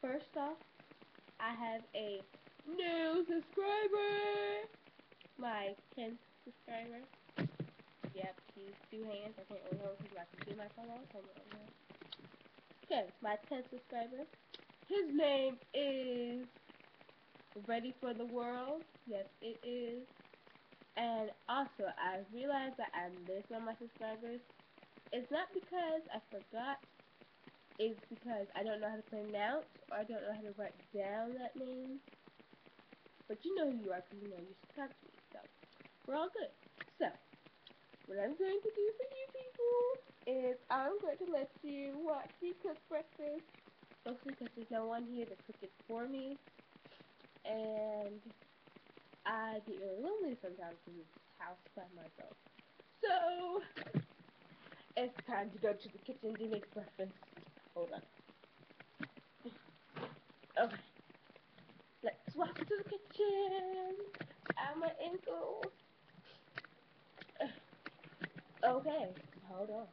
first off, I have a new subscriber. My 10th subscriber. Yep, he's two hands. I can't really hold because my computer might fall off. Hold on. Okay, my 10th subscriber. His name is Ready for the World. Yes, it is. And also, I realized that I missed one of my subscribers. It's not because I forgot. It's because I don't know how to pronounce or I don't know how to write down that name. But you know who you are because you know you subscribe to me. So, we're all good. So, what I'm going to do for you people is I'm going to let you watch me cook breakfast. Mostly because there's no one here to cook it for me. And I get really lonely sometimes in this house by myself. So, it's time to go to the kitchen to make breakfast. Hold on. Okay. Let's walk to the kitchen. I'm an ankle. Okay. Hold on.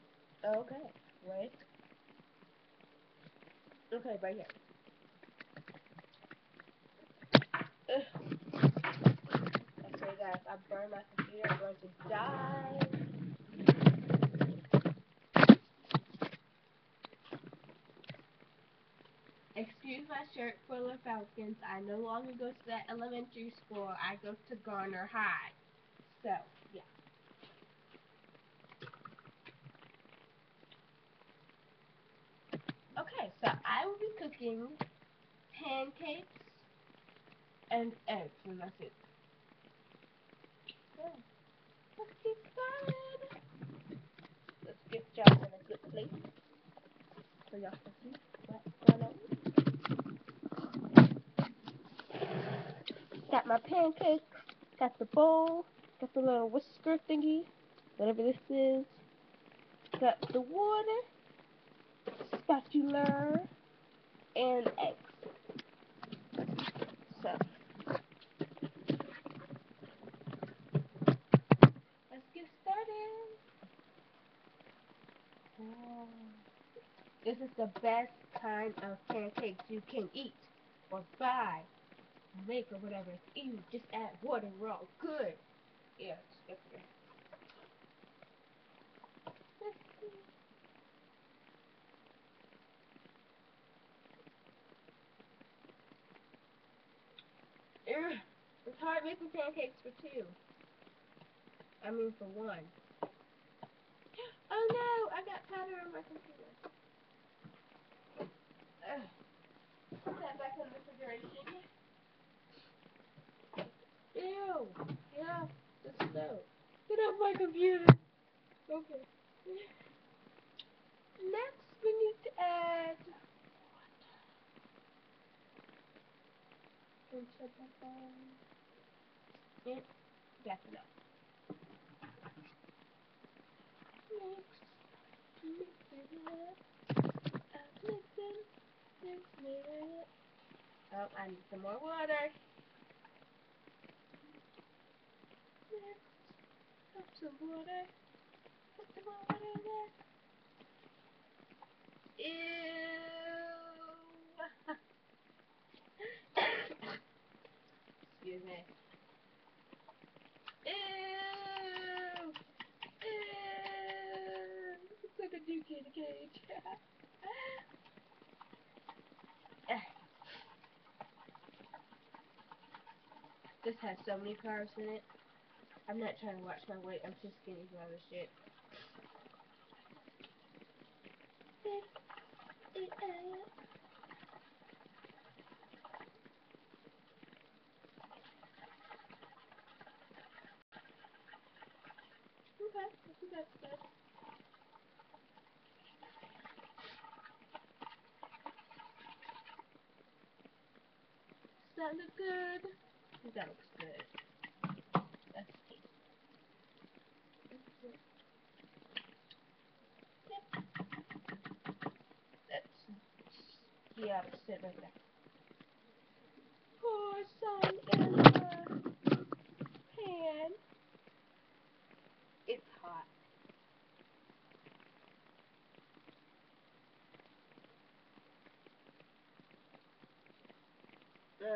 Okay. Wait. Okay, right here. Okay, guys, I burned my computer. I'm going to die. Excuse my shirt full of Falcons. I no longer go to that elementary school. I go to Garner High. So, yeah. Okay, so I will be cooking pancakes and eggs, and that's it. So, let's get started. Let's get y'all in a good place so y'all can see what's going on. Got my pancakes, got the bowl, got the little whisker thingy, whatever this is. Got the water, spatula, and eggs. So, let's get started. Wow. This is the best kind of pancakes you can eat or buy or make or whatever. Ew, just add water, we're all good. Yeah, it's good for you. Let's see. Ugh, it's hard making pancakes for two. I mean for one. Oh no, I got powder on my computer. Ugh. Put that back in the refrigeration. Ew. Get off the stove. Get off my computer. Okay. Next, we need to add and that's enough. Next, mix it up. Mix it up. Oh, I need some more water. Next, put some water. Put some more water in there. Ew. Excuse me. Ew. Ew. Looks like a duke in a cage. This has so many carbs in it. I'm not trying to watch my weight. I'm too skinny for all this shit. Okay, I think that's good. Does that look good? I think that looks good. Let's see. Yep. That's, yeah, sit right there. Pour some in the pan. It's hot.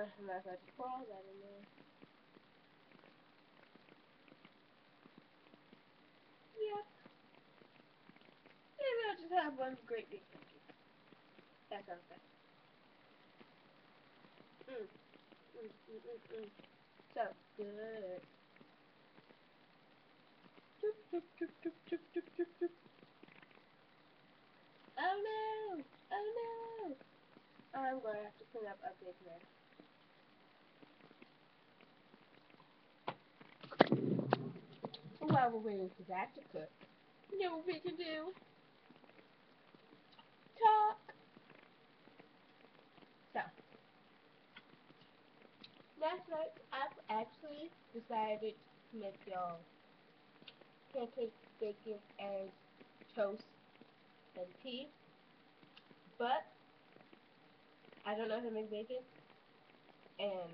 Unless I just pour all that in there. Yep. Maybe I'll just have one great big pancake. That sounds good. So good. Doop, doop, doop, doop, doop, doop, doop, doop. Oh no! Oh no! I'm going to have to clean up a big mess. While we're waiting for that to cook, you know what we can do? Talk! So, last night I've actually decided to make y'all pancakes, bacon, eggs, toast, and tea. But I don't know how to make bacon, and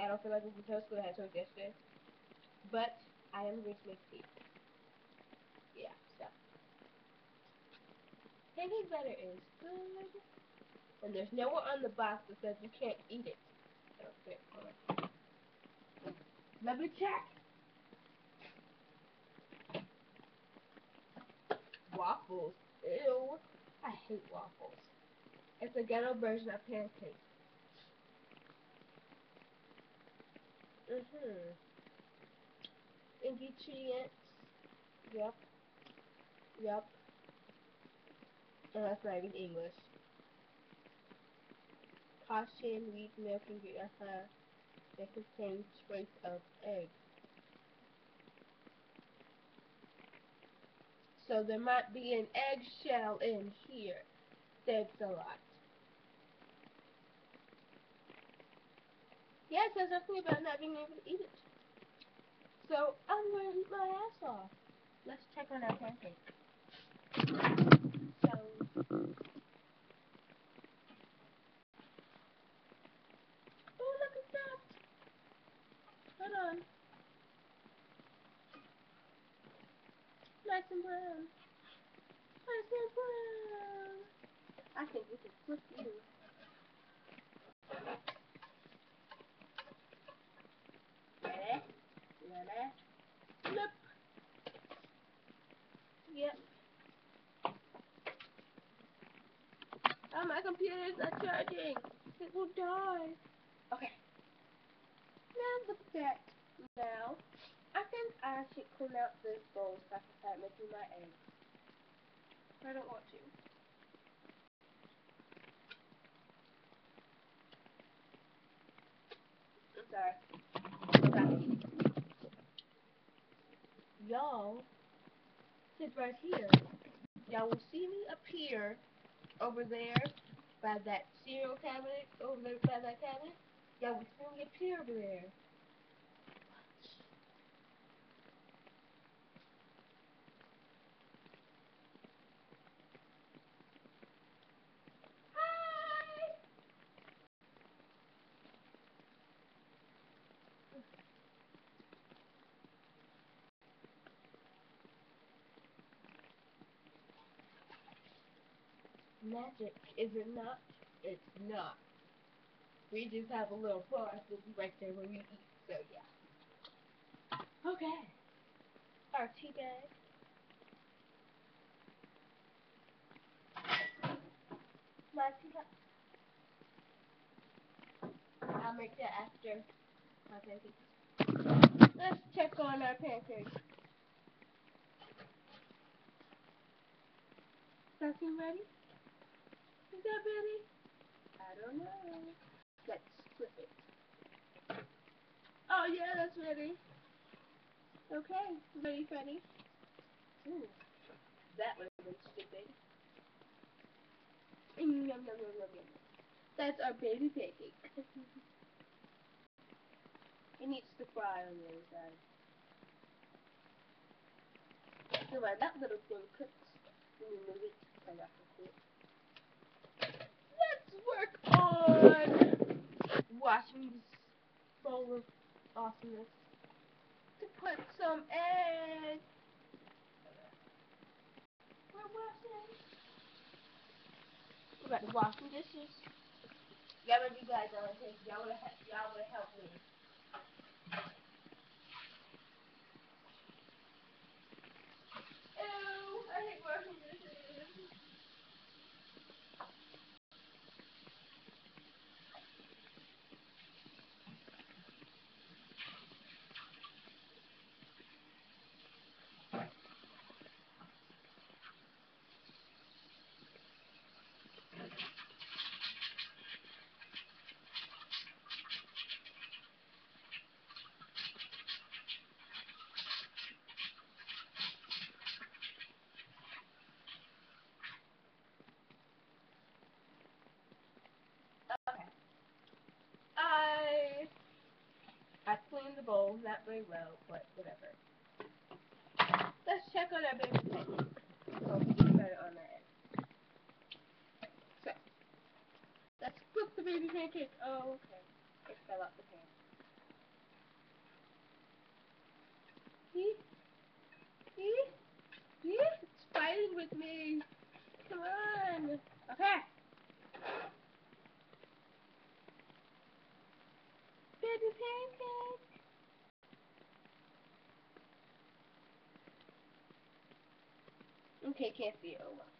I don't feel like making toast because I had toast yesterday. But I am going to make tea. Yeah, so pancake batter is good, and there's nowhere on the box that says you can't eat it. Okay, let me check. Waffles. Ew. I hate waffles. It's a ghetto version of pancakes. Ingredients. Yep. Yep. And that's not even English. Caution, wheat, milk, and that contains trace of egg. So there might be an eggshell in here. Thanks a lot. Yeah, it says something about not being able to eat it. So I'm going to eat my ass off. Let's check on our pancake. So, oh look at that. Hold on. Nice and brown. Nice and brown. I think we can flip you. Ready? Ready? Flip. Yep. Oh, my computer is not charging. It will die. Okay. Now look at that. Now, I should clean out this bowl so I can start making my eggs. I don't want to. I'm sorry. Okay. Y'all sit right here. Y'all will see me appear over there by that cereal cabinet, over there by that cabinet. Y'all will see me appear over there. Magic, is it not? It's not. We just have a little process right there where we eat. So yeah. Okay. Our tea bag. My teacup. I'll make that after my pancakes. Let's check on our pancakes. Does that seem ready? Is that ready? I don't know. Let's flip it. Oh yeah, that's ready. Okay, ready, Freddy? Ooh, that would have been stupid. Yum, yum, yum, yum, yum. That's our baby pancake. It needs to fry on the inside. So while that little thing cooks, we move it so I can see it. Let's work on washing this bowl of awesomeness to put some eggs. We're washing. We're about to wash some dishes. Y'all would you guys on this. Y'all would help me. Ew, I hate washing dishes. Okay. I cleaned the bowl, not very well, but whatever. Let's check on our baby pancakes. Oh, we just got it on that end. So, let's cook the baby pancakes. Oh, okay. It fell out the pan. See? See? See? It's fighting with me. Come on. Okay. Baby pancake. Okay, can't see it. Oh well.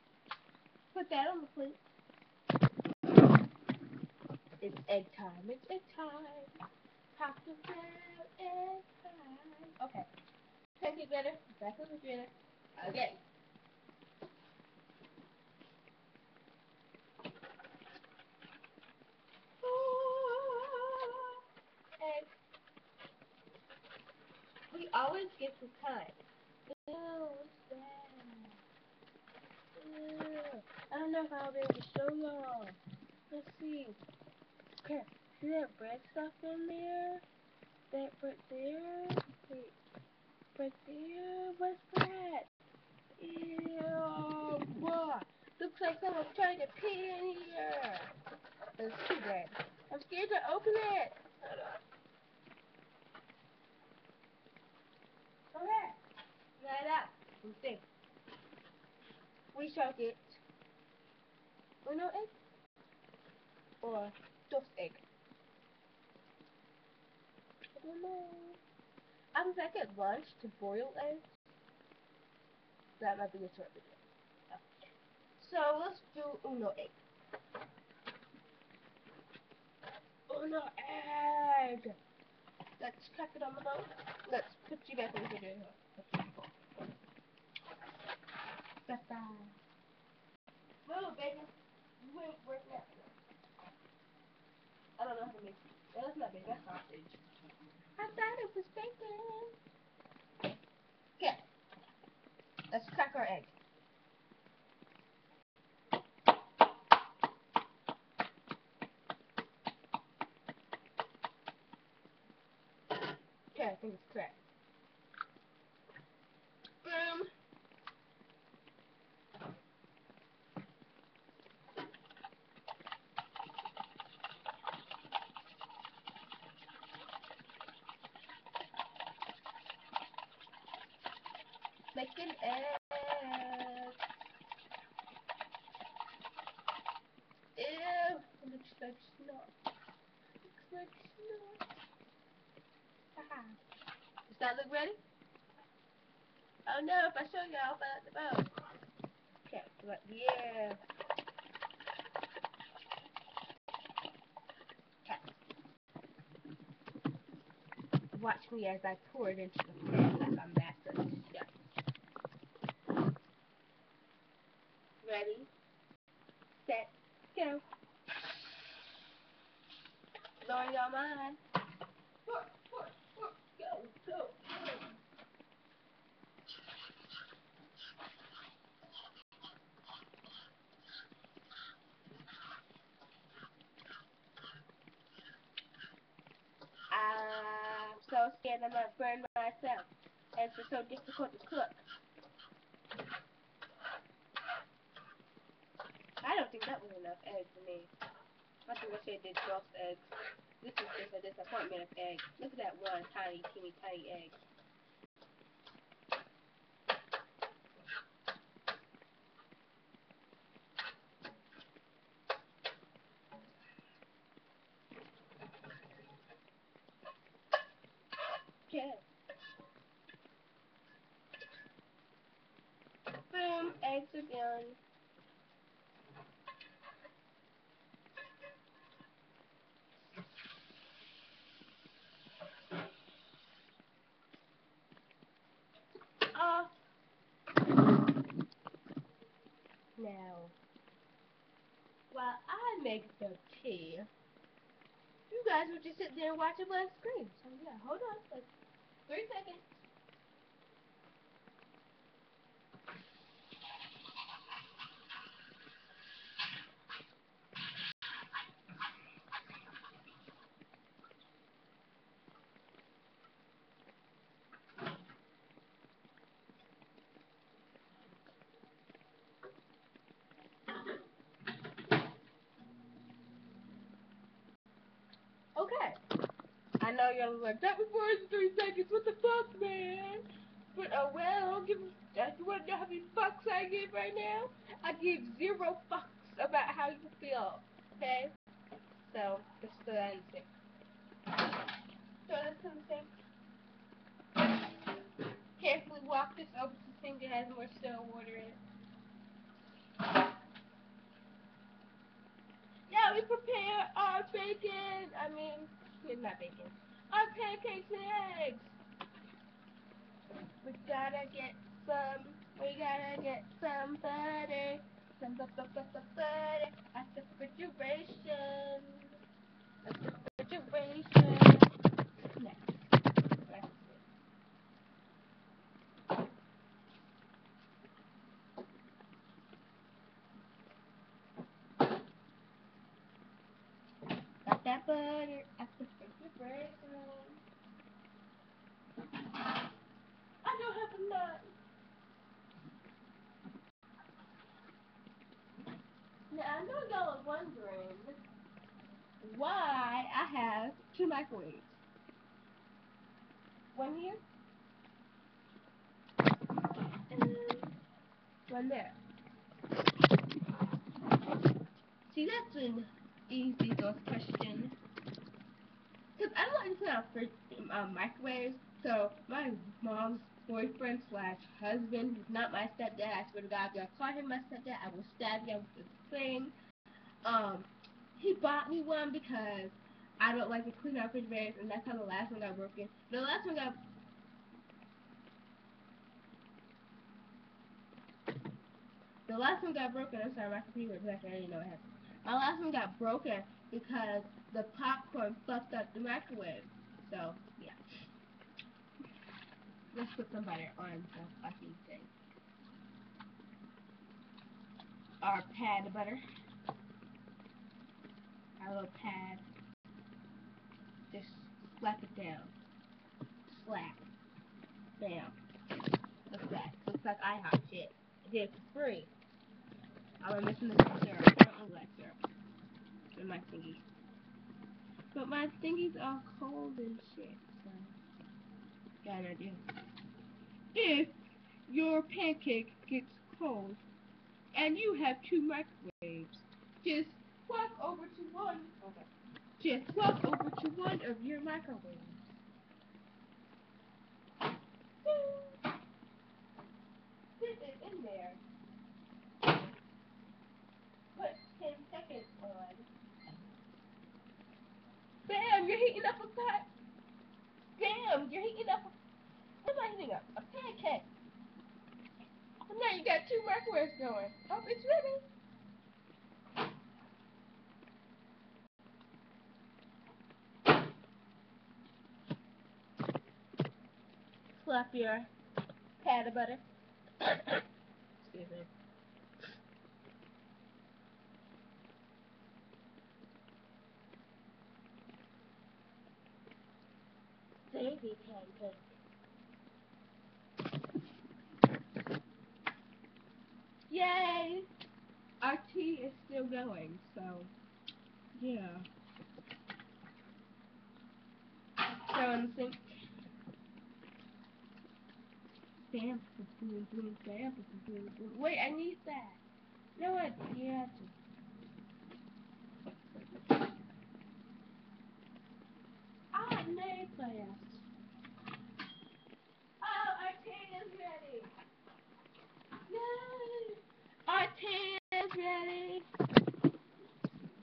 Put that on the plate. It's egg time. It's egg time. Pop the bell, egg time. Okay. Pancake batter. Back in the refrigerator. Again. Egg. We always get the time. Ew, what's that? Ew. I don't know if I'll be able to show y'all. Let's see. Okay. See that bread stuff in there? That bread there? Wait. Bread there? What's that? Ew. Whoa. Looks like someone's trying to pee in here. There's two bread. I'm scared to open it. Okay. Let it out. Let's see. We shall get uno egg or dos egg. I don't know. I was back at lunch to boil eggs. That might be a short video. So let's do uno egg. Uno egg. Let's crack it on the bone. Let's put you back in the video. Ta-da. Move, baby. You ain't working out. I don't know how to make it. That's not big. That's sausage. I thought it was bacon. Okay. Let's crack our egg. Okay, I think it's cracked. Boom. Make an egg. Ew. It looks like snot. Looks like snot. Haha. Does that look ready? Oh no, if I show y'all, I'll fall out the boat. Okay, but yeah. Okay. Watch me as I pour it into the pan like I'm master chef. Ready, set, go. Blowing y'all mind. Pour, go, go, go. I'm so scared I'm gonna burn myself. Eggs are so difficult to cook. I don't think that was enough eggs for me. I think I should have did 12 eggs. This is just a disappointment of eggs. Look at that one tiny, teeny, tiny egg. again. Now, while I make the tea, you guys would just sit there and watch it on screen. So yeah, hold on, like 3 seconds. Okay. I know y'all are like, that was more than 3 seconds. What the fuck, man? But oh well, you wanna know how many fucks I give right now? I give 0 fucks about how you feel. Okay? So just so that in sync. So that's in sync. Carefully walk this over to the sink that has more still water in it. Now we prepare our bacon. Not bacon. Our pancakes and eggs. We gotta get some butter. Some butter at the refrigeration. Next. Got that butter at the refrigerator. I don't have enough. Now I know y'all are wondering why I have 2 microwaves. One here and one there. See, that's an easy question. Because I don't understand microwaves. So my mom's boyfriend / husband, who's not my stepdad, I swear to God, if y'all call him my stepdad, I will stab you with this thing. He bought me one because I don't like to clean out refrigerators, and that's how the last one got broken. The last one got broken. I'm sorry, my computer was crashing. I didn't know what happened. My last one got broken because the popcorn fucked up the microwave. So yeah, let's put some butter on the fucking thing. Our pad of butter. Our little pad. Just slap it down. Slap. Bam. Looks like IHOP shit. I did it for free. I'm missing the syrup. I don't know that syrup. In my thingies. But my thingies are cold and shit, so got an idea. If your pancake gets cold and you have 2 microwaves, just walk over to one. Okay. Just walk over to one of your microwaves. Sit it in there. Put 10 seconds on. Bam! You're heating up a pot. Bam! You're heating up a... What am I heating up? A pancake. Well, now you got 2 microwaves going. Oh, it's ready. Slap your pad of butter. Excuse me. Baby pancake. Yay! Our tea is still going, so yeah. Throw in the sink. Stamp. Wait, I need that. No, you have to. I made fast. Oh, our tea is ready. Yay! Daddy.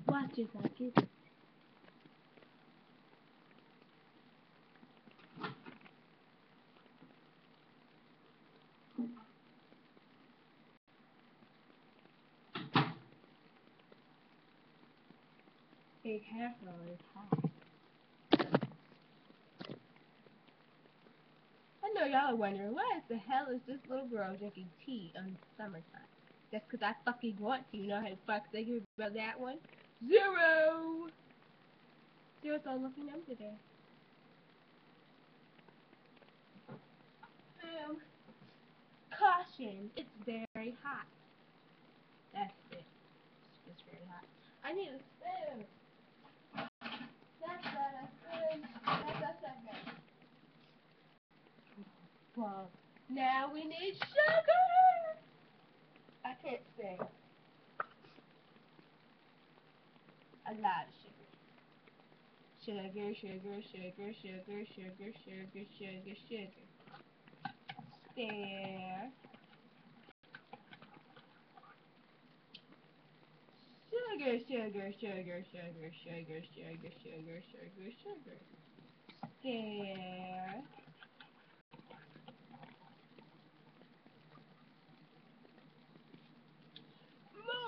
Watch as I get it. Be careful, it's hot. I know y'all are wondering, why the hell is this little girl drinking tea in summertime? Just 'cause I fucking want to. You know how the fuck they give about that one? Zero! Zero's all looking over there. Boom. Caution, it's very hot. That's it. It's just very hot. I need a spoon. That's not a spoon. That's a second. Well, now we need sugar! I can't sing. A lot of sugar. Sugar, sugar, sugar, sugar, sugar, sugar, sugar, sugar. There. Sugar, sugar, sugar, sugar, sugar, sugar, sugar, sugar, sugar. There.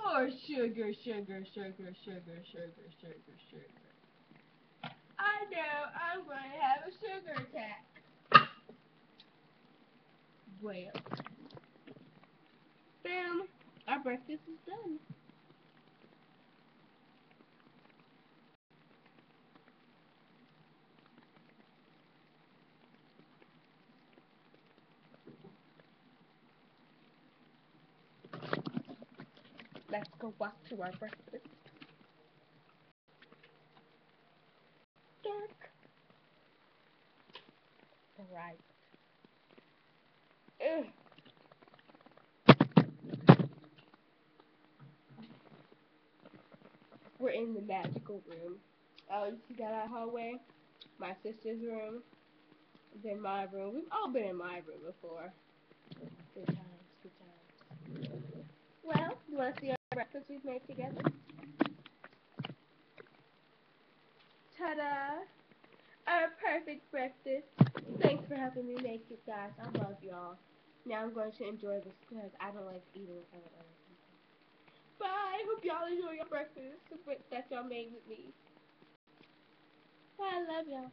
More sugar, sugar, sugar, sugar, sugar, sugar, sugar. I know I'm going to have a sugar attack. Well, boom, our breakfast is done. Let's go back to our breakfast. Dark. Alright. We're in the magical room. Oh, you see that out hallway? My sister's room. Then my room. We've all been in my room before. Good times, good times. Well, you want to see our breakfast we've made together? Ta-da! Our perfect breakfast. Thanks for helping me make it, guys. I love y'all. Now I'm going to enjoy this because I don't like eating with other people. Bye. Hope y'all enjoy your breakfast that y'all made with me. Bye. I love y'all.